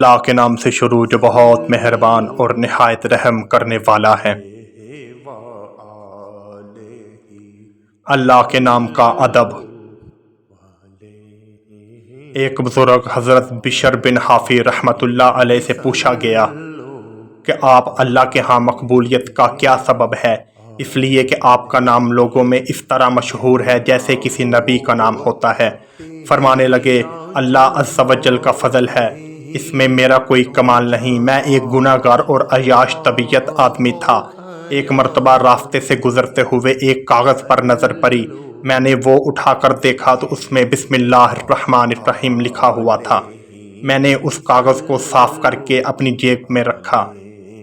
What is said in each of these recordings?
اللہ کے نام سے شروع جو بہت مہربان اور نہایت رحم کرنے والا ہے۔ اللہ کے نام کا ادب۔ ایک بزرگ حضرت بشر بن حافی رحمۃ اللہ علیہ سے پوچھا گیا کہ آپ اللہ کے ہاں مقبولیت کا کیا سبب ہے؟ اس لیے کہ آپ کا نام لوگوں میں اس طرح مشہور ہے جیسے کسی نبی کا نام ہوتا ہے۔ فرمانے لگے اللہ عز و جل کا فضل ہے، اس میں میرا کوئی کمال نہیں، میں ایک گناہ گار اور عیاش طبیعت آدمی تھا۔ ایک مرتبہ راستے سے گزرتے ہوئے ایک کاغذ پر نظر پڑی، میں نے وہ اٹھا کر دیکھا تو اس میں بسم اللہ الرحمن الرحیم لکھا ہوا تھا۔ میں نے اس کاغذ کو صاف کر کے اپنی جیب میں رکھا۔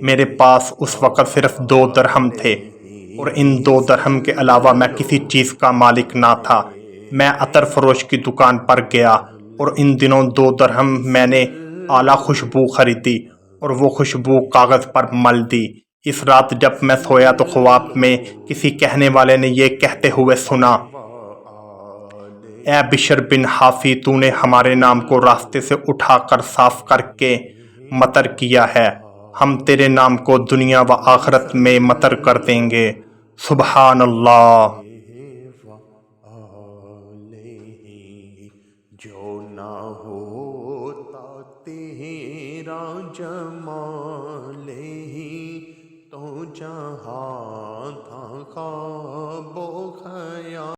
میرے پاس اس وقت صرف 2 درہم تھے اور ان 2 درہم کے علاوہ میں کسی چیز کا مالک نہ تھا۔ میں عطر فروش کی دکان پر گیا اور ان دنوں 2 درہم میں نے اعلیٰ خوشبو خریدی اور وہ خوشبو کاغذ پر مل دی۔ اس رات جب میں سویا تو خواب میں کسی کہنے والے نے یہ کہتے ہوئے سنا، اے بشر بن حافی، تو نے ہمارے نام کو راستے سے اٹھا کر صاف کر کے مطر کیا ہے، ہم تیرے نام کو دنیا و آخرت میں مطر کر دیں گے۔ سبحان اللہ۔ جو نہ ہوتا تیرا جمال ہی تو جہاں تھا خواب و خیال۔